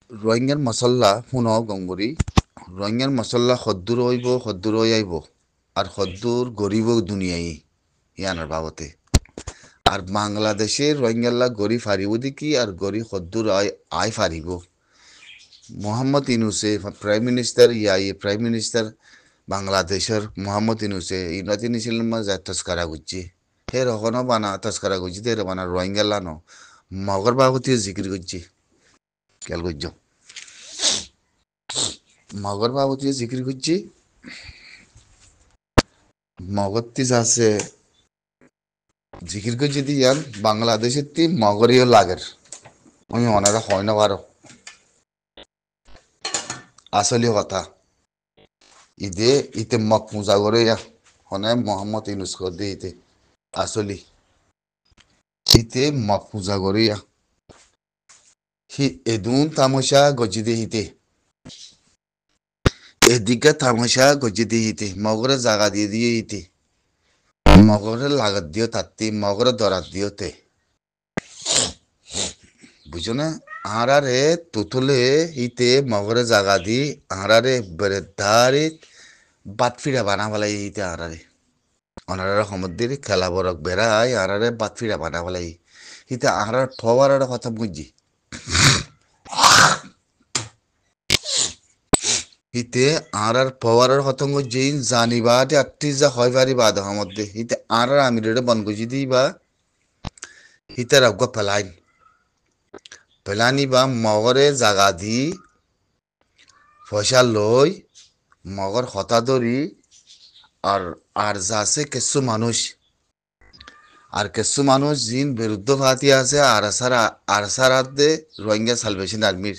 রোহিঙ্গার মশল্লা শুনো গঙ্গুরি রোহিঙ্গার মশল্লা সদ্দুর হইব সদ্দুর হই আইব আর সদ্দুর গরিব দুনিয়াই ইয়ানোর বাবতে আর বাংলাদেশের রোহিঙ্গাল্লা গরি ফারিব দেখি আর গরি সদ্দুর আই ফারিব মোহাম্মদ ইনুসে প্রাইম মিনিস্টার প্রাইম মিনিস্টার বাংলাদেশের মোহাম্মদ ইনুসে ইনাতি নিছিল যা তস্কারা গুজি হে রকনো বানা তস্কারা গুজি তে বানা রোহিঙ্গাল্লা ন মগর বাবতীয় জিকির গুজি খেয়াল করছ মগর বাবতীয় জিকির গুজি মগত্তি আছে জিকির করছি ইয়ান বাংলাদেশের তি মগরীয় লাগের আমি অনেরা হয় না পারো আসলে কথা ইদে ইতে মক মুজা করে হনে মোহাম্মদ ইউনুস কর দে ইতে আসলি ইতে মক মুজা করে হি এদুন তামসা গজি দে হিতে এদিকে তামসা গজি দে হিতে মগরে জাগা দিয়ে দিয়ে হিতে মগরে লাগাত দিও তাত্তি মগরে দরাত দিও তে বুঝো না আহারে তুতুলে হিতে মগরে জাগা দি আহারে বেড়ে বাত ফিরা বানা ফেলাই হিতে আহারে অনারা সমুদ্রের খেলা বরক বেড়াই আহারে বাত ফিরা বানা ফেলাই হিতে আহার ফওয়ার কথা বুঝছি হিতে আহার ফওয়ার কথা বুঝছি জানিবা আটটি যা হয় পারি বাদ মধ্যে হিতে আহার আমি বন গুজি দিই বা হিতে রাগ ফেলাইন ফেলানি বা মগরে জাগা দি পয়সা লই মগর হতা ধরি আর আর যাচ্ছে কিছু মানুষ জিন বিরুদ্ধ ভাতি আছে আর সারাতে রোহিঙ্গা সালভেশন আর্মির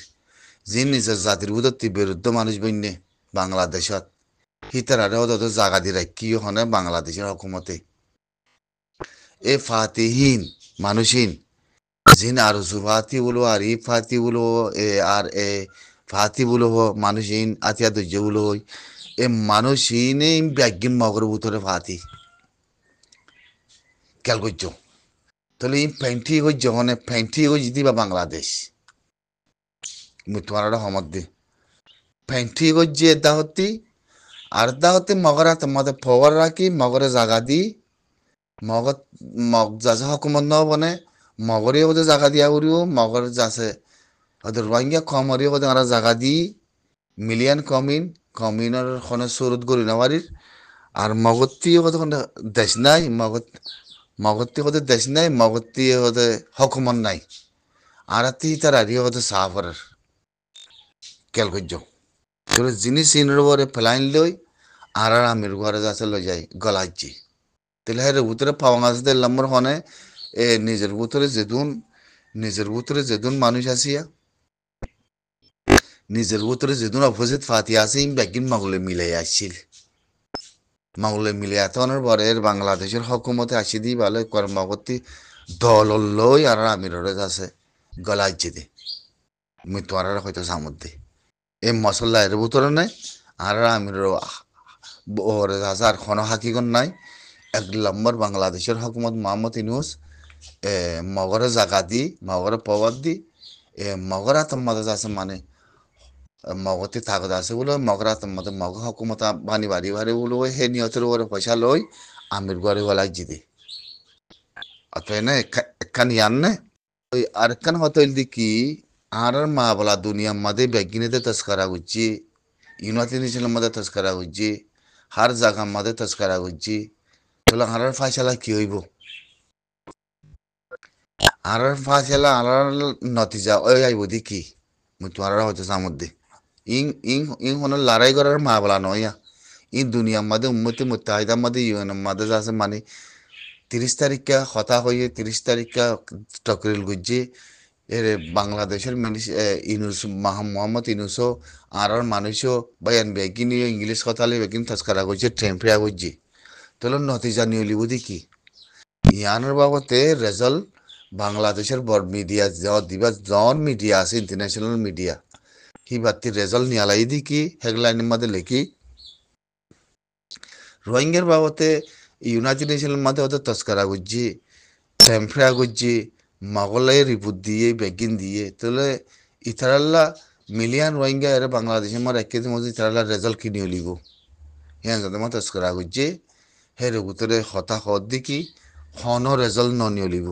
জিন নিজের জাতির বিরুদ্ধ মানুষ বন্যে বাংলাদেশত হিতারারে অত জাগা দি রাখি হনে বাংলাদেশের হকুমতে এ ফাতিহীন মানুষহীন জিন আর ফাতি বলো আর ই ফাতি বলো এ ফাতি বলো মানুষহীন আতিয়া দৈর্য বলো এ মানুষহীনে ব্যাগিন মগর ভিতরে ফাতি খেয়াল করছো তাহলে এই ফ্যান্টি হয়ে যখন ফ্যান্টি হয়ে যেতে বা বাংলাদেশ তোমার সমত দি ফ্যান্টি হয়ে যে দাহতি আর দাহতে মগরা তোমাদের ফওয়ার রাখি মগরে জাগা দি মগর মগ যাছে হকুমত ন বনে মগরে ওদের জাগা দিয়া করিও মগর যাছে ওদের রোহিঙ্গা কম হরিও ওদের আর জাগা দি মিলিয়ন কমিনের খনে সুরত গরি নাবারির আর মগত্তি ওদের দেশ নাই মগত্তি ওদের দেশ নাই মগত্তি ওদের হকুমত নাই আর তার আরিয়া ওদের সাফারের খেয়াল করছ তোর জিনিস ইনের পরে ফেলাইন লই আর আমির ঘরে যাচ্ছে লই যাই গলাইছি তাহলে হ্যাঁ ভিতরে পাওয়া আছে লম্বর হনে নিজের ভিতরে যেদুন মানুষ আসিয়া নিজের ভিতরে যেদুন অপোজিট ফাতি আছে ব্যাগিন মাগুলে মিলাই আসছিল মাগুলে মিলে এতনের পরে বাংলাদেশের হকুমতে আসি দি ভালো কর্মকর্তী দল লই আর আমির আছে গলাইছি দে মৃত্যু আর হয়তো সামুদ্রে এই মশলা এর ভিতরে নাই আর আমির ওরে আছে আর কোনো হাকিগন নাই 1 নম্বর বাংলাদেশের হকুমত মোহাম্মদ ইউনুস মগরে জাগা দি মগরে পবাদ দি মগরা তোমাদের আছে মানে মগতে থাকত আছে বলে মগরা তোমাদের মগ হকুমত বানি বাড়ি বাড়ি বলে হে নিয়তের উপরে পয়সা লই আমির ঘরে গলাই জিদে অতএব না একখান ইয়ান নে ওই আরেকখান হতইল দি কি আর মা বলা দুনিয়া মাদে বেগিনেতে তস্করা গুচ্ছি ইউনাইটেড নেশনের মধ্যে তস্করা গুচ্ছি হার জায়গা মাদে তস্করা গুচ্ছি বলে আর ফাইসালা কি হইব আর ফাইসালা আর নতিজা ওই আইব দি কি মুই তোমার হয়তো সামুদ্রে ইং ইং ইং হন লড়াই করার মা বলা নয় ই দুনিয়ার মধ্যে উম্মতি মুত্তাহিদার মধ্যে ইউএনের মধ্যে আছে মানে 30 তারিখে কথা হয়ে 30 তারিখে টকরিল গুজ্জি এর বাংলাদেশের ইনুস মোহাম্মদ ইনুসও আর মানুষও বায়ান বেগিন ইংলিশ কথা বেগিন তস্করা করছে ট্রেম্পিয়া করছে তাহলে নতিজা নিয়ে লিব দেখি ইয়ানোর বাবতে রেজাল্ট বাংলাদেশের বড় মিডিয়া দিবা জন মিডিয়া আছে ইন্টারন্যাশনাল মিডিয়া হি বাতি রেজাল্ট নিয়ালাই দি কি হেডলাইনের মধ্যে লিখি রোহিঙ্গার বাবতে ইউনাইটেড নেশনের মধ্যে ওদের তস্করা করছি ট্রেম্পিয়া করছি মগলাই রিপোর্ট দিয়ে বেগিন দিয়ে তাহলে ইতারাল্লা মিলিয়ন রোহিঙ্গা এর বাংলাদেশে মর এক কেজি মধ্যে তারা রেজাল্ট কিনে লিব হ্যাঁ যাতে মত করা হচ্ছে হের ভিতরে হতা হদ দেখি হন রেজাল্ট ননিয়ে লিব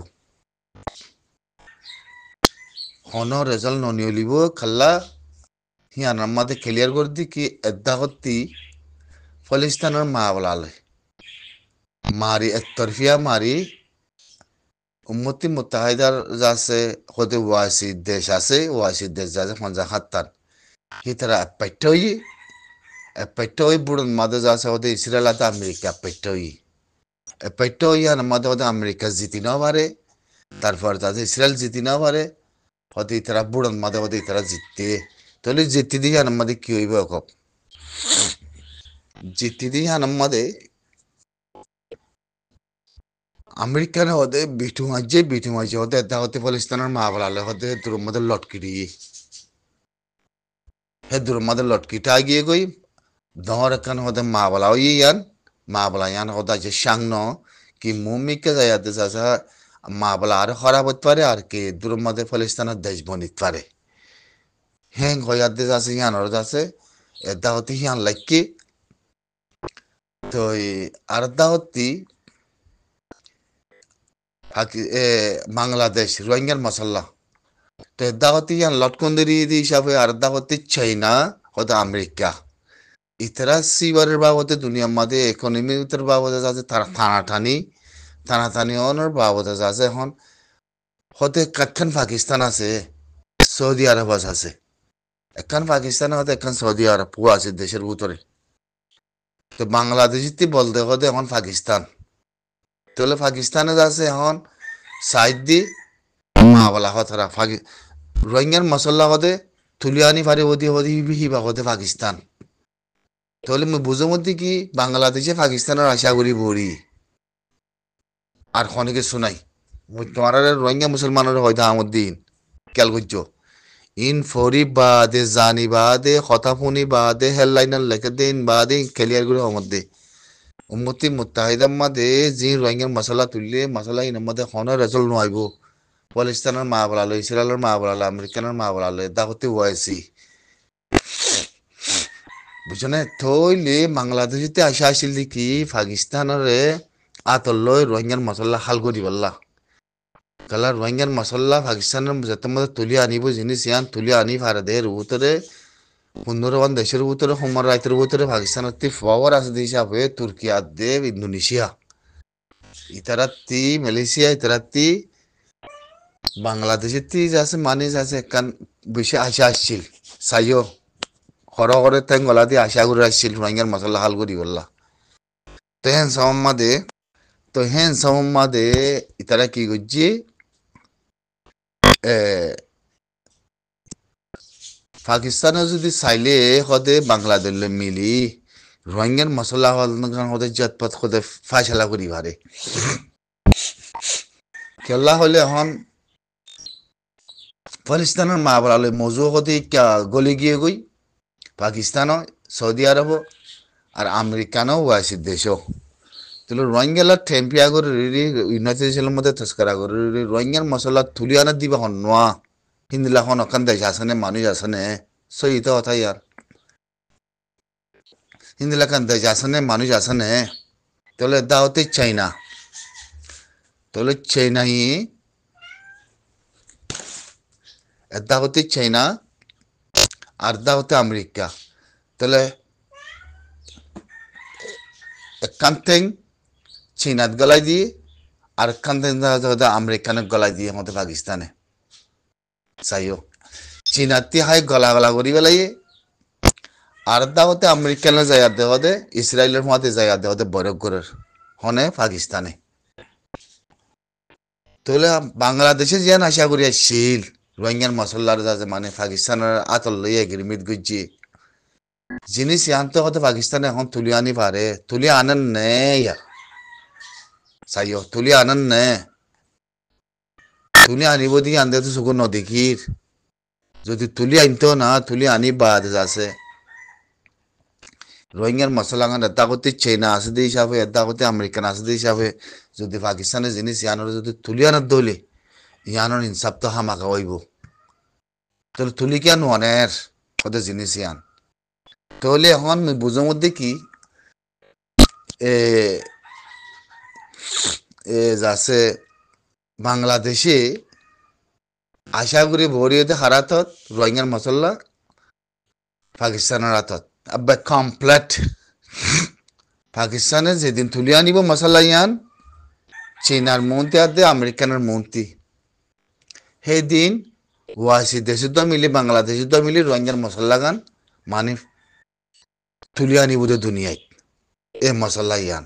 হন রেজাল্ট ননিয়ে লিব খাল্লা হিয়ান আমাদে ক্লিয়ার করে দি কি এদ্দা হত্তি ফলিস্তানের মা বলালে মারি একতরফিয়া মারি উম্মতি মুত্তাহিদার যাচ্ছে হতে ওয়াসি দেশ আছে ওয়াসি দেশ যাচ্ছে 50-70 হি তারা এপাইটই বুড়ন মাদে যাচ্ছে হতে ইসরায়েল আছে আমেরিকা এপাইটই আর মাদে হতে আমেরিকা জিতি না পারে তারপর যাতে ইসরায়েল জিতি না পারে হতে তারা বুড়ন মাদে হতে তারা জিততে তাহলে জিতি দিয়ে আমাদের কি হইবে কব জিতি দিয়ে আমাদের আমেরিকান হতে বিটু মাঝে হতে এটা হতে ফলিস্তানের মা বলালে হতে তোর মধ্যে লটকি দিয়ে হে তোর মধ্যে লটকিটা গিয়ে গই দহর এখান হতে মা বলা ইয়ান মা বলা ইয়ান হতে আছে সাংন কি মুমিকে যাইতে চাষা মা বলা আর খারাপ হতে পারে আর কি দূর মধ্যে ফলিস্তানের দেশ বনিতে পারে হ্যাঁ হইয়াতে যাচ্ছে ইয়ান ওর যাচ্ছে এটা হতে ইয়ান লাইকি তো আর হতে বাংলাদেশ রোহিঙ্গার মশলা তো দাওয়াতি ইয়ান লটকন্দিরি হিসাবে আর দাওয়াতি চাইনা হতে আমেরিকা ইতারা সিবারের বাবদে দুনিয়ার মাঝে ইকোনমির বাবদে যাচ্ছে তারা টানাটানি অনর বাবদে যাচ্ছে এখন হতে কাটখান পাকিস্তান আছে সৌদি আরব আছে এখান পাকিস্তান হতে এখান সৌদি আরব পুয়া আছে দেশের ভিতরে তো বাংলাদেশিতে বলতে হতে এখন পাকিস্তান তাহলে পাকিস্তানে যাচ্ছে এখন সাইড দি মা বলা হতারা রোহিঙ্গার মশলা হতে তুলিয়ানি পারে হিবা হতে পাকিস্তান তাহলে মুই বুঝো মধ্যে কি বাংলাদেশে পাকিস্তানের আশা করি বড়ি আর খনিকে শুনাই মুই তোমার রোহিঙ্গা মুসলমানের হয়তো আমার দিন খেয়াল করছো ইন ফরি বাদে জানি বাদে কথা শুনি বাদে হেডলাইনার লেখে দিন বাদে ক্লিয়ার করে মধ্যে উম্মতি মুত্তাহিদার মাঝে যে রোহিঙ্গার মশলা তুললে মশলা ইনের মধ্যে হন রেজাল্ট নয় পলিস্তানের মা বলালো ইসরায়েলের মা বলালো আমেরিকানের মা বলালো এটা হতে ওয়াইসি বুঝছো থইলে বাংলাদেশিতে আসা আসিল দেখি পাকিস্তানের আতল্লই রোহিঙ্গার মশলা হাল করি বললা কালা রোহিঙ্গার মশলা পাকিস্তানের যেতে মধ্যে তুলি আনিব জিনিস ইয়ান তুলি আনি ভারতের ভিতরে 15 দেশের ভিতরে হোমার রাইতের ভিতরে পাকিস্তানের পাওয়ার আছে হিসাবে তুর্কি দে ইন্দোনেশিয়া ইতারাত্তি মালয়েশিয়া ইতারাত্তি বাংলাদেশের যাচ্ছে মানে যাচ্ছে একখান বেশি আশা আসছিল চাইও হরে তাই গলা দিয়ে আশা করে আসছিল রোহিঙ্গার মশলা হাল করি বললা তো হেন সম্মাদে ইতারা কি করছি পাকিস্তানে যদি চাইলে হদে বাংলাদেশ মিলি রোহিঙ্গার মশলা হদে জটপট হদে ফাইসলা করি পারে খেলা হলে এখন পাকিস্তানের মা বলালে মজু হতে গলি গিয়ে গই পাকিস্তানও সৌদি আরব আর আমেরিকানও ওয়াসি দেশও তাহলে রোহিঙ্গালা টেম্পিয়া করে ইউনাইটেড স্টেটের মধ্যে তস্করা করে রোহিঙ্গার মশলা তুলি আনা দিবা হন নোয়া হিন্দিলা হন ওখান দেশ আসনে মানুষ আসনে সই তো কথা ইয়ার হিন্দিলা খান দেশ আসনে মানুষ আসনে তাহলে দাওতে চাইনা তাহলে চাইনাই এটা হতে চাইনা আর দা হতে আমেরিকা তাহলে একখান থেকে চীনাত গলায় দিয়ে আর একখান থেকে আমেরিকানে গলায় দিয়ে আমাদের পাকিস্তানে চাইও চীনাতি হাই গলা গলা করি বেলাই আর দা হতে আমেরিকানে জায়গা দেওয়া দে ইসরায়েলের মধ্যে জায়গা দেওয়া দে বরফগড়ের হনে পাকিস্তানে তাহলে বাংলাদেশে যেন আশা করি আসছিল রোহিঙ্গার মশলার যাচ্ছে মানে পাকিস্তানের আতল লইয়া এগ্রিমেন্ট করছি জিনিস আনতে হতে পাকিস্তানে এখন তুলি আনি পারে তুলি আনেন নেই চাইও তুলি আনেন নে তুলি আনিব দিকে আনতে তো চকুর নদেখির যদি তুলি আনতো না তুলি আনি বাদ যাচ্ছে রোহিঙ্গার মশলা এটা করতে চাইনা আছে দিয়ে হিসাবে এটা করতে আমেরিকান আছে দিয়ে হিসাবে যদি পাকিস্তানের জিনিস ইয়ানোর যদি তুলি আনার দলে ইয়ানোর ইনসাফ তো হামাকা হইব তোর তুলি কেন অনের ওদের জিনিস ইয়ান তাহলে এখন বুঝোর মধ্যে কি এ এ যাচ্ছে বাংলাদেশে আশা করি ভরিয়েতে হারাতত রোহিঙ্গার মশলা পাকিস্তানের হাতত আব্বা কমপ্লিট পাকিস্তানে যেদিন তুলে আনিব মশলা ইয়ান চীনার মন্ত্রী আর আমেরিকানের মন্ত্রী সেইদিন ওয়াসি দেশের তো মিলি বাংলাদেশের তো মিলি রোহিঙ্গার মশলা গান মানে তুলে আনিব দুনিয়ায় এ মশলা ইয়ান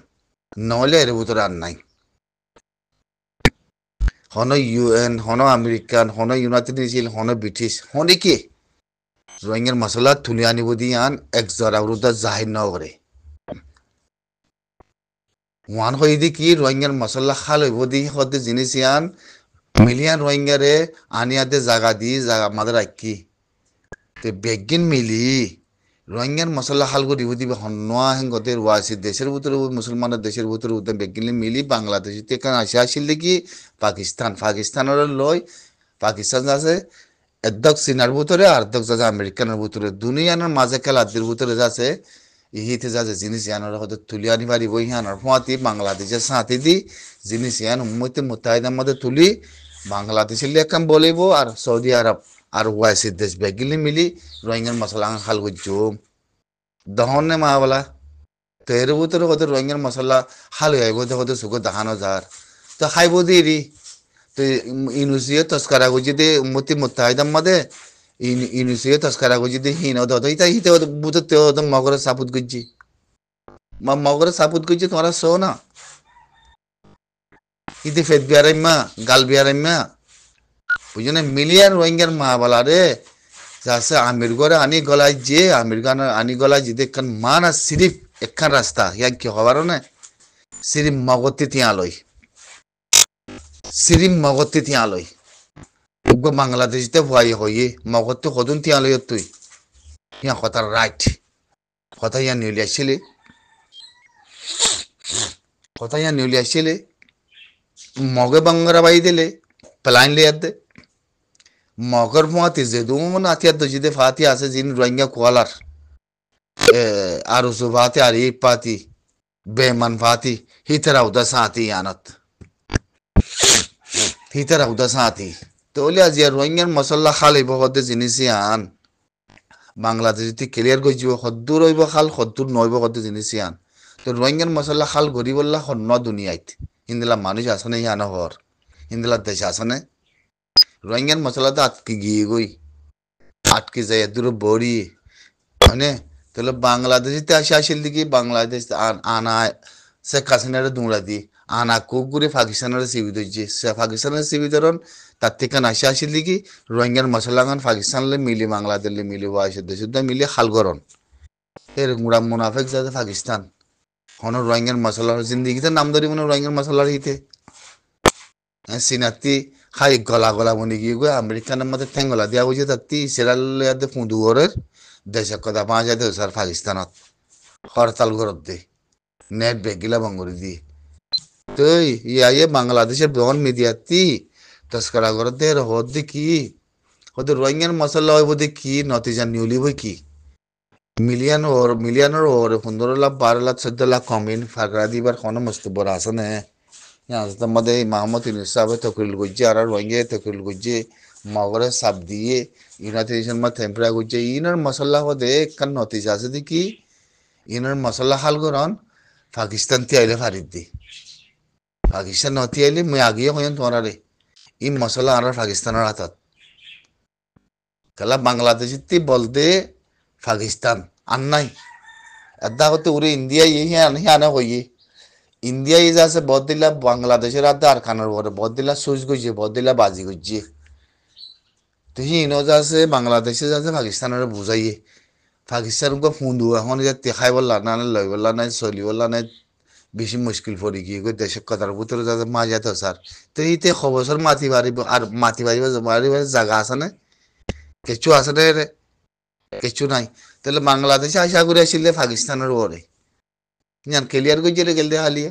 নহলে এর ভিতরে আর নাই হন ইউএন হন আমেরিকান হন ইউনাইটেড নেশন হন ব্রিটিশ হনে কি রোহিঙ্গার মশলা তুলে আনিব দিয়ান এক জরা উরুদা জাহির ন করে ওয়ান হয়ে দি কি রোহিঙ্গার মশলা খাল হইব দি হতে জিনিস ইয়ান মিলিয়ান রোহিঙ্গারে আনিয়াতে জাগা দি জাগা মাদের রাখি তে বেগিন মিলি রোহিঙ্গার মশলা খাল করে দিব হন্যা হেঙ্গতে ওয়াসি দেশের ভিতরে মুসলমানের দেশের ভিতরে উদ্যান বেগিন মিলি বাংলাদেশে এখানে আসে আসিল দেখি পাকিস্তানের লই পাকিস্তান আছে একদক চীনার ভিতরে আর একদক যাচ্ছে আমেরিকানের ভিতরে দুনিয়ার মাঝে খেলাদের ভিতরে যাচ্ছে ইহিতে যাচ্ছে জিনিস ইয়ানোর হয়তো তুলি আনি পারিব ইহানোর ফোঁয়াতি বাংলাদেশের সাথে দি জিনিস ইয়ান উম্মতে মুতাহিদার মধ্যে তুলি বাংলাদেশের লেখান বলিব আর সৌদি আরব আর ওয়াইসি দেশ বেগিলি মিলি রোহিঙ্গার মশলা খাল করছো দহন নে মা বলা তো এর ভিতরে হয়তো রোহিঙ্গার মশলা হাল হইব হয়তো সুখ দেখানো যার তো খাইব দিরি তো ইনুসিয়ে তস্কারা করছি দে উম্মতি মুতাহিদার মধ্যে ইনুসিয়ে তস্কারা করছি দে হিন হতো ইতা হিতে বুঝতে তেও মগরে সাপুত করছি মগরে সাপুত করছি তোমরা শো না ইতি ফেদ বিয়ারাইমা গাল বিয়ারাইমা বুঝো না মিলিয়ান রোহিঙ্গার মা বলা রে যাচ্ছে আমির গড়ে আনি গলায় যে আমির গান আনি গলায় যে দেখখান মা না সিরিফ একখান রাস্তা ইয়া কি হবার না সিরিফ মগতি তিয়া লই সিরিফ মগতি তিয়া লই বাংলাদেশতে ভয় হইয়ে মগতি কদুন তিয়া লই তুই ইয়া কথার রাইট কথা ইয়া নিউলি আসছিলে কথা ইয়া নিউলি আসছিলে মগে বাঙ্গরা বাই দিলে প্লাইন লিয়ার দে মগর ফুয়াতি যে দুমন আতিয়ার তো জিদে ফাতি আছে জিন রোহিঙ্গা কোয়ালার আর উসু ফাতি আর ই পাতি বেমান ফাতি হিতরা উদা সাথী আনত হিতরা উদা সাথী তো ওলি আজ রোহিঙ্গার মশলা খাল হইব হতে জিনিস আন বাংলাদেশ যদি ক্লিয়ার করে যাব সদ্দুর হইব খাল সদ্দুর নইব হতে জিনিস আন তো রোহিঙ্গার মশলা খাল গড়ি বললা সন্ন দুনিয়াত হিন্দিলা মানুষ আসনে আন হর হিন্দিলা দেশ আসনে রোহিঙ্গার মশলা তো আটকে গিয়ে গই আটকে যায় দূর বড়ি মানে তাহলে বাংলাদেশিতে আসে আসিল দিকে বাংলাদেশ আনা শেখ হাসিনার দুমড়া দি আনা কোক করে পাকিস্তানের সিবি ধরছে সে পাকিস্তানের সিবি ধরন তার থেকে আসে আসিল দিকে রোহিঙ্গার মশলা গান পাকিস্তানলে মিলি বাংলাদেশে মিলি ওয়াইসের দেশ মিলি খালগরন এর মুড়া মুনাফেক যাতে পাকিস্তান হন রোহিঙ্গার মশলার জিন্দিগিতে নাম ধরি মনে রোহিঙ্গার মশলার হিতে সিনাতি খাই গলা গলা মনে গিয়ে গো আমেরিকানের মধ্যে ঠেঙ্গলা দিয়া বুঝে তাত্তি সেরালে ফুঁদু ঘরের দেশে কথা পাওয়া যায় স্যার পাকিস্তানত হরতাল ঘরত দে নেট বেগিলা বাঙ্গুরি দি তুই ইয়ে বাংলাদেশের বহন মিডিয়াতি তস্করা ঘরত দে হদ দি কি হতে রোহিঙ্গার মশলা হইব দে কি নতিজা নিউলি বই কি মিলিয়নের ওর 15 লাখ 12 লাখ 14 লাখ কমিন ফাগরা দিবার কোনো মস্ত বড় আছে না মধ্যে মাহমুদ ইউনুস সাহেব তকরিল করছে আর রোহিঙ্গা তকরিল করছে মগরে সাপ দিয়ে ইউনাইটেড নেশন মা টেম্পরা করছে ইনার মশলা হদে কান নতিজা আছে দেখি ইনার মশলা হাল করন পাকিস্তান তে আইলে ফারিদ দি পাকিস্তান নতি আইলে মুই আগিয়ে হইন তোমার রে ই মশলা আর পাকিস্তানের হাতত কালা বাংলাদেশিতে বলতে পাকিস্তান আর নাই এদা হতে উড়ে ইন্ডিয়া ইয়ে আনা হইয়ে ইন্ডিয়া এই যাচ্ছে বদিলা বাংলাদেশের হাতে আর খানার পরে বদিলা সুইচ গইছে বদিলা বাজি গইছে তো হিনো যাচ্ছে বাংলাদেশে যাচ্ছে পাকিস্তানের বুঝাইয়ে পাকিস্তানকে ফুন্দু এখন যে খাই বললা না লই বললা নাই চলি বললা নাই বেশি মুশকিল পড়ি গিয়ে গই দেশের কথার ভিতরে যাচ্ছে মাজা তো স্যার তো ইতে খবর মাতি বাড়িব আর মাতি বাড়িব জায়গা আছে না কিছু আছে না রে কিছু নাই তাহলে বাংলাদেশে আশা করে আসলে পাকিস্তানের ওরে ইয়ান ক্লিয়ার করে গেল হালিয়ে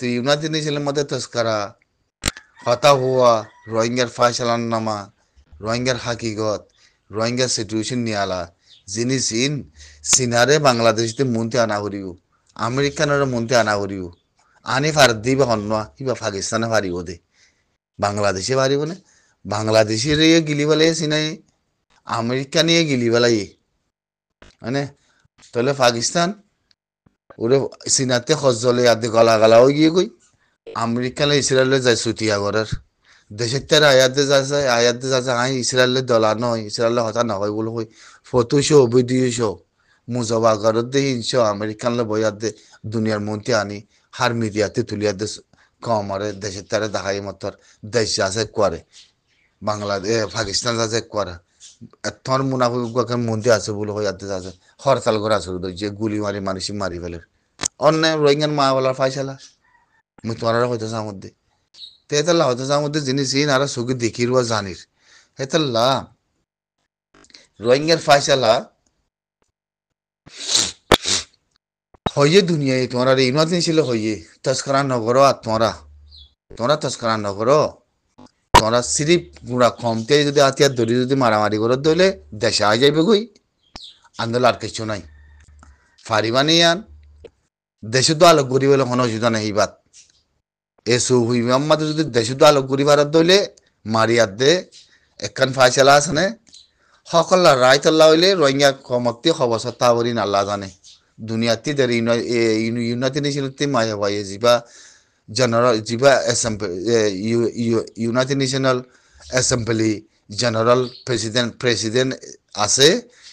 তো ইউনাইটেড নেশনের মধ্যে তস্করা হতা হুয়া রোহিঙ্গার ফাইসালান নামা রোহিঙ্গার হাকিগত রোহিঙ্গার সিচুয়েশন নিয়ালা যিনি চীনারে বাংলাদেশতে মন্ত্রী আনা করিও আমেরিকানের মন্ত্রী আনা করিও আনি ভারত দিবা হন্যা কিবা পাকিস্তানে পারিব দে বাংলাদেশে পারিব না বাংলাদেশের গিলি বেলাই চিনাই আমেরিকা নিয়ে গিলি বেলাই মানে তাহলে পাকিস্তান ওরে চীনাতে সজ্জলে আদে গলা গলা হয়ে গিয়ে কই আমেরিকালে ইসরায়েলে যায় ছুটিয়া করার দেশের তারা আয়াতে যাচ্ছে আই ইসরায়েলে দলা নয় ইসরায়েলে হতা নহয় বলে কই ফটোশো ভিডিওশো মুজবা গরত দে হিংসো আমেরিকানলে বইয়ার দে দুনিয়ার মন্ত্রী আনি হার মিডিয়াতে তুলিয়া দে কমরে দেশের তারা দেখাই মতর দেশ যাচ্ছে করে বাংলাদেশ পাকিস্তান যাচ্ছে করে এথর মুনাফিক মন্ত্রী আছে বলে হইয়াতে যাচ্ছে হরতাল করে আছে যে গুলি মারি মানুষ মারি ফেলে অন্য রোহিঙ্গার মা বলার ফাইসালা মুই তোমার হইতেছে মধ্যে তেতাল্লা হইতেছে মধ্যে জিনিস আর সুখী দেখির বা জানির হেতাল্লা রোহিঙ্গার ফাইসালা হইয়ে দুনিয়ায় তোমার ইউনাত নিছিল হইয়ে তস্করা নগর আর তোমরা তস্করা নগর তোমরা সিরিপ গুড়া কমতে যদি হাতিয়ার ধরি যদি মারামারি করে দইলে দেশে আই যাইবে গই আন্দোলন আর কিছু নাই ফারিবানি আন দেশে তো আলোক করি বলে কোনো অসুবিধা নেই বাত এসু হুই মোহাম্মদ যদি দেশে তো আলোক করি ভারত দইলে মারিয়ার দে একখান ফাইসালা আছে নে সকল রায়তল্লা হইলে রোহিঙ্গা কমতি খবর সত্তা বলি আল্লাহ জানে দুনিয়াতে দের ইউনাইটেড নেশনতে মায়া ভাই যিবা জেনারেল যিবা United national assembly general president আছে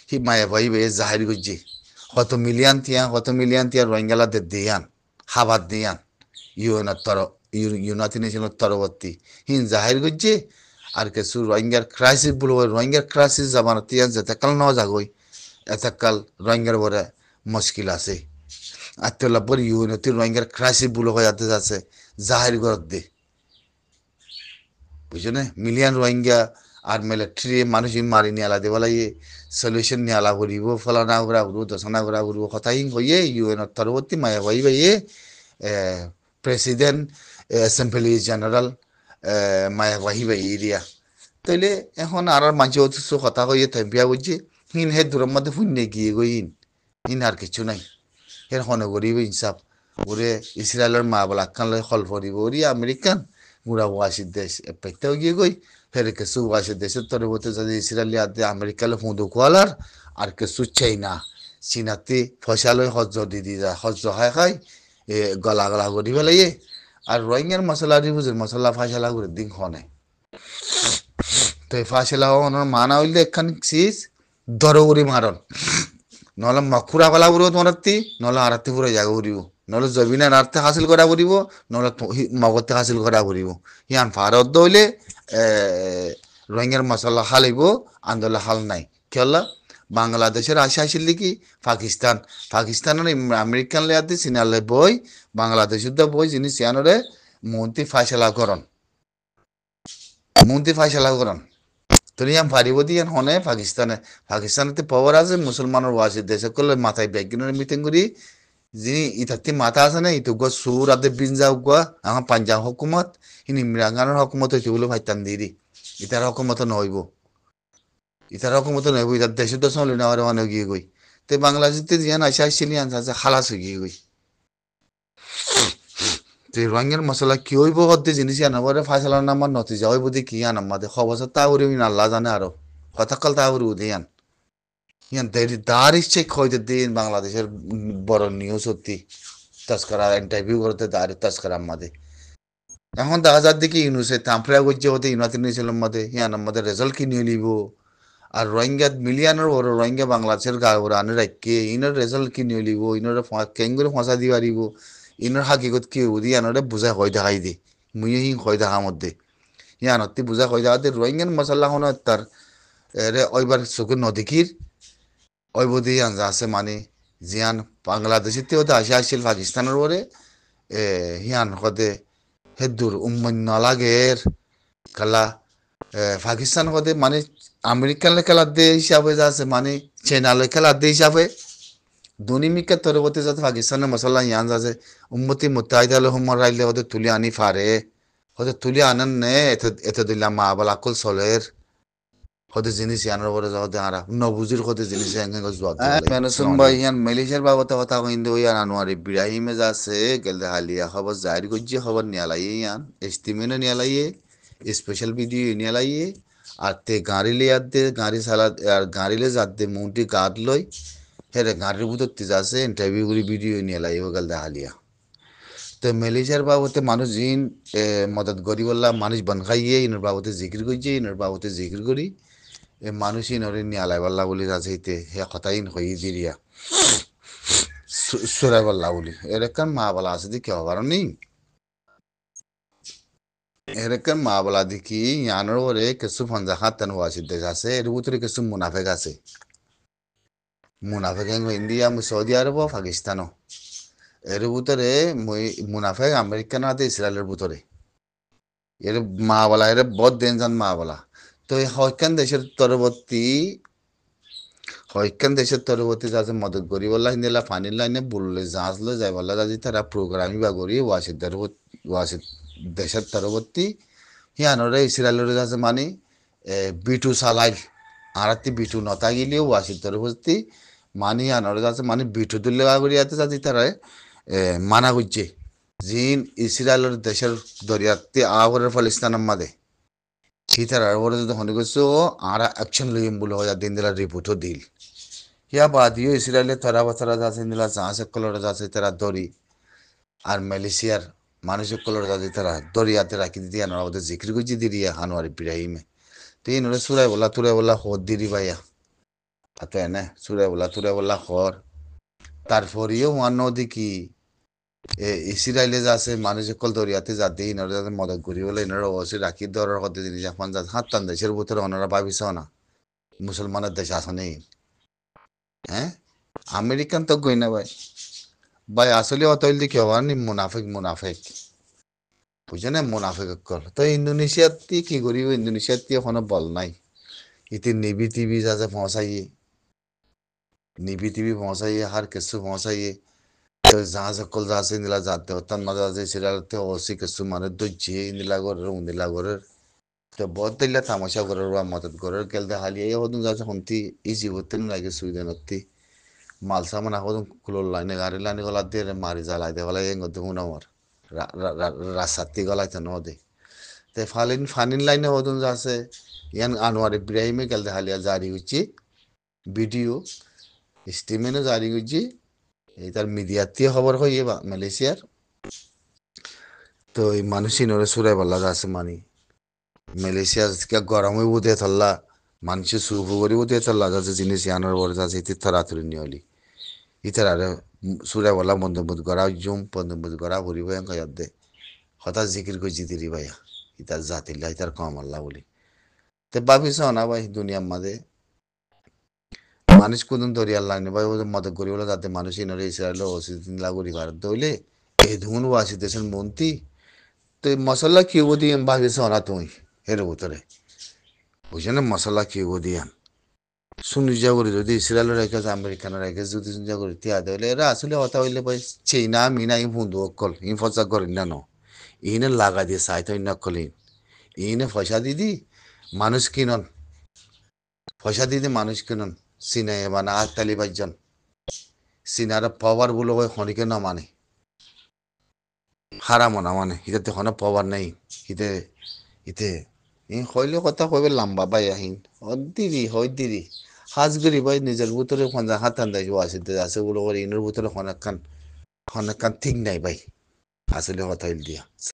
হি মায়া ভাই বে জাহির গুজি কত মিলিয়ন তিয়া রোহিঙ্গালা দে দিয়ান হাবাদ দিয়ান ইউনাইটেড নেশনের তরবর্তী হিন জাহির গুজি আর কিছু রোহিঙ্গার ক্রাইসিস বলব রোহিঙ্গার ক্রাইসিস জামান তিয়ান যেতেকাল ন যাগই এতেকাল রোহিঙ্গার বরে মুশকিল আছে আত্মলা পর ইউনিটির রোহিঙ্গার ক্রাইসিস বলব হইয়াতে যাচ্ছে জাহির করত দে বুঝছো না মিলিয়ন রোহিঙ্গা আর মিলিটারি মানুষ মারি নিয়ে আলা দেওয়ালাই সলিউশন নিয়ে আলা করিব ফলানা করা করব দশনা করা করব কথা হিং হইয়ে ইউএনের তরবর্তী মায়া ভাই ভাইয়ে প্রেসিডেন্ট অ্যাসেম্বলি জেনারেল মায়া ভাই ভাই এরিয়া তাইলে এখন আর মানুষ অথচ কথা কইয়ে থেম্পিয়া বুঝছে হিন হে দূরের মধ্যে ফুন্নে গিয়ে গইন হিন আর কিছু নাই হের হনে করিব ইনসাফ ওরে ইসরায়েলের মা বলা কানলে হল ফরিব ওরি আমেরিকান মুরা ওয়াশি দেশ পেতেও গিয়ে গই ফের কিছু ওয়াশি দেশের তরে বলতে যদি ইসরায়েলি আদে আমেরিকালে ফুঁদু কোয়ালার আর কিছু চাইনা চীনাতে ফসালে হজ্জ দি যায় হজ্জ খায় খায় গলা গলা করি ফেলাইয়ে আর রোহিঙ্গার মশলা দি বুঝে মশলা ফাঁসালা করে দিন হনে তো ফাঁসেলা হওয়ার মানা হইলে একখান চিজ দরগরি মারন নহলে মখুরা পালা উড়ব তোমার নহলে আরাতে পুরো জায়গা উড়িব নহলে জবিনার আর্থে হাসিল করা উড়িব নহলে মগতে হাসিল করা উড়িব ইয়ান ভারত হইলে রোহিঙ্গার মশলা হালাইব আন্দোলন হাল নাই কেলা বাংলাদেশের আশা আসিল কি পাকিস্তানের আমেরিকান লেয়াতে চীনালে বই বাংলাদেশের তো বই যিনি চিয়ানরে মন্ত্রী ফাইসলা করন তুমি ইয়ান পারিব দিয়ান হনে পাকিস্তানেতে পাওয়ার আছে মুসলমানের ওয়াসি দেশে করলে মাথায় ব্যাগিনের মিটিং করি যিনি ইতাতে মাথা আছে না ইতো গো সুর আদে বিনজা গা আমার পাঞ্জাব হকুমত ইনি ইমরান হকুমত হইতে বলে ভাইতান দিদি ইতার হকুমত নহইব ইতার দেশে তো চলি না আর মানে গিয়ে গই তে বাংলাদেশতে জিয়ান আইসা আসছিলি আনসা খালাস হয়ে গিয়ে গই রোহিঙ্গার মশলা কি হইব কতে জিনিস আনাবারে ফাইসালার নাম্বার নতিজা হইব দি কি আনাম্মাদে খবর তা উড়ি আল্লাহ জানে আরো হঠাৎকাল তা উড়ি উদে ইয়ান দার ইচ্ছে খইতে দিন বাংলাদেশের বড় নিউজ সত্যি তস্করা ইন্টারভিউ করতে দাঁড়িয়ে তস্করা আমাদের এখন দেখা যার দিকে ইউনুসে তাম্পরা করছে হতে ইউনাইটেড নেশনের মধ্যে ইয়ান আমাদের রেজাল্ট কি নিয়ে নিব আর রোহিঙ্গা মিলিয়নের বড় রোহিঙ্গা বাংলাদেশের গা আনে রাখকে ইনার রেজাল্ট কি নিয়ে নিব ইনার কেন করে ফসা দি পারিব ইনার হাকিকত কি হবো দিয়ে আনরে বুঝা হয় দেখাই দে মুই হি হয় দেখা মধ্যে ইয়ানতি বুঝা হয় দেখা দে রোহিঙ্গার মশলা হন তার রে ওইবার চোখে নদীকির ওইবদি আনজা আছে মানে জিয়ান বাংলাদেশের হতে আসে আসছিল পাকিস্তানের ওরে হিয়ান হতে হেদুর নালাগের খেলা পাকিস্তান হতে মানে আমেরিকান খেলার দে হিসাবে যা আছে মানে চাইনালে খেলার দে হিসাবে দনিমিকা তরবতে যাতে পাকিস্তানের মশলা ইয়ান যাচ্ছে উম্মতি মুতাহিদালে হুমর রাইলে হতে তুলি আনি ফারে হতে তুলি আনেন নে এত দিলাম মা বলা কুল চলের হতে জিনিস ইয়ানোর পরে যাওয়াতে আরা নবুজির হতে জিনিস এঙ্গে জবাব দেওয়া লাগে মেনসুন ভাই ইয়ান মালয়েশিয়ার বাবতে কথা কইন্দে ওই আনোয়ার ইব্রাহিমে যাচ্ছে গেলদে হালিয়া খবর জাহির করছে খবর নিয়া লাইয়ে ইয়ান এস্টিমেনে নিয়া লাইয়ে স্পেশাল ভিডিও নিয়া লাইয়ে আর তে গাড়ি লিয়ে দে গাড়ি চালা আর গাড়িলে যাত দে মন্টি গাদ লই হেরে গাড়ির ভিতর তে যাচ্ছে ইন্টারভিউ করে ভিডিও নিয়া লাইয়ে গেলদে হালিয়া তো মালয়েশিয়ার বাবতে মানুষ জিন মদত করি বললা মানুষ বন খাইয়ে ইনার বাবতে জিকির করছে ইনার বাবতে জিকির করি এ মানুষই নরে নিয়ালাই বল্লা বলি যাইতে হে কথাইন হই দিরিয়া সুরাই বল্লা বলি এরকম মা বলা আছে দি কেউ পারো নি এরকম মা বলা দেখি ইয়ানোর ওরে কিছু ফঞ্জা হাতান হওয়া সিদ্ধ আছে এর ভিতরে কিছু মুনাফেক আছে মুনাফেক ইন্ডিয়া সৌদি আরব পাকিস্তানও এর ভিতরে মুনাফেক আমেরিকান আছে ইসরায়েলের ভিতরে এর মা বলা এর বহুত ডেঞ্জার মা বলা তো এই হকান দেশের তরবর্তী হইকান দেশের তরবর্তী যাতে মদত করি বললা হিন্দিলা ফানির লাইনে বললে জাহাজ লো যাই বললা যাতে তারা প্রোগ্রামই বা করি ওয়াসিদ দেশের তরবর্তী হিয়ানোরে ইসরায়েলের যাচ্ছে মানে বিটু সালাইল আরাতি বিটু নতা গিলিও ওয়াসিদ তরবর্তী মানে হিয়ানোরে যাচ্ছে মানে বিটু তুললে করিয়াতে যাতে তারা মানা করছে জিন ইসরায়েলের দেশের দরিয়াতে আবরের ফলিস্তানের মাদে হিতার আর ওরা যদি হনে করছো আরা অ্যাকশন লইম বলে হয় দিন দিলা রিপোর্টও দিল ইয়া বাদিও ইসরায়েলের তরা বছরা যাচ্ছে দিলা জাহাজের কলরে যাচ্ছে তারা দড়ি আর মালয়েশিয়ার মানুষের কলরে যাচ্ছে তারা দরিয়াতে রাখি দিদি আনারা ওদের জিক্রি গুজি দিরিয়া আনোয়ার ইব্রাহিমে তো এই নরে সুরাই বলা হর দিদি ভাইয়া হাতে এনে সুরাই বলা হর তারপরেও ওয়ান নদী কি ইসরায়েলে যাচ্ছে মানুষের কল দরিয়াতে যাতে ইনারা যাতে মদত করি বলে ইনারা অবশ্যই রাখি দরের কথা জিনিস এখন যাতে হাতটান দেশের ভিতরে ওনারা ভাবিস না মুসলমানের দেশ আসনে হ্যাঁ আমেরিকান তো গই না ভাই ভাই আসলে অত হইলে কি হবার নি মুনাফেক বুঝছে না মুনাফেক কল তো ইন্দোনেশিয়াতে কি করিব ইন্দোনেশিয়াতে এখনো বল নাই ইতি নিবি টিভি যাতে পৌঁছাইয়ে হার কিছু পৌঁছাইয়ে জাহাজ সকল যাচ্ছে নিলা যাতে তার মাঝে আছে সেটাতে অবশ্যই কিছু মানে দইছে নিলা ঘরের তো বহুত দিলা তামাশা ঘরের বা মদত ঘরের কেলতে হালিয়ে হদুন যাচ্ছে হন্তি ইজি হতে লাগে সুইডেনতি মাল সামান হদুন কুলোর লাইনে গাড়ি লাইনে গলা দিয়ে মারি জ্বালাই গলা এং দেখুন আমার রাস্তাতি গলাইতে নদে তে ফানিন লাইনে হদুন যাচ্ছে ইয়ান আনোয়ার ইব্রাহিমে কেলতে হালিয়া জারি হচ্ছে ভিডিও স্টিমেনও জারি হচ্ছে এই তার মিডিয়াতে খবর হয় বা মালয়েশিয়ার তো এই মানুষই নরে সুরাই বল্লা আছে মানি মালয়েশিয়া গরমে বুঝে থাল্লা মানুষ সুফু করে বুঝে থাল্লা যাচ্ছে জিনিস আনার পরে যাচ্ছে ইতি তাড়াতাড়ি নিয়ে হলি ইতার আর সুরাই বল্লা বন্ধুবোধ করা জুম বন্ধুবোধ করা ভরি ভাই কয়ার দে হঠাৎ জিকির করে জিতিরি ভাইয়া ইতার জাতিল্লা ইতার কম আল্লাহ বলি তে ভাবিস না ভাই দুনিয়ার মাঝে মানুষ কোন দরিয়ার লাইনে ভাই ওদের মদত করি বলে যাতে মানুষ ইনরে ইসরায়েল অসিদিন লাগরি ভারত দইলে এই ধুন ওয়াসি দেশের মন্ত্রী তো মশলা কি দিয়ে ভাবিস না তুই এর ভিতরে বুঝছে না মশলা কি দিয়ান শুনি যা করি যদি ইসরায়েলের রেখে আমেরিকানের রেখে যদি যা করি তিয়া দইলে এরা আসলে কথা হইলে ভাই চেইনা মিনা ই বন্ধু অকল ই ফসা করি না ন ইনে লাগা দিয়ে চাই তো নকলিন ইনে পয়সা দিদি মানুষ কিনন পয়সা দিদি মানুষ কিনন সিনে মানে আটতালি বাইজন সিনার পাওয়ার বলে ওই খনিকে না মানে হারামো না মানে ইতে কোনো পাওয়ার নেই ইতে ইতে ই হইলে কথা কইবে লম্বা বাই আহিন হয় দিদি হাজগরি ভাই নিজের ভিতরে খঞ্জা হাতান দেয় আসিতে আছে বলে ইনের ভিতরে খনাকান ঠিক নাই ভাই আসলে কথা হইল দিয়া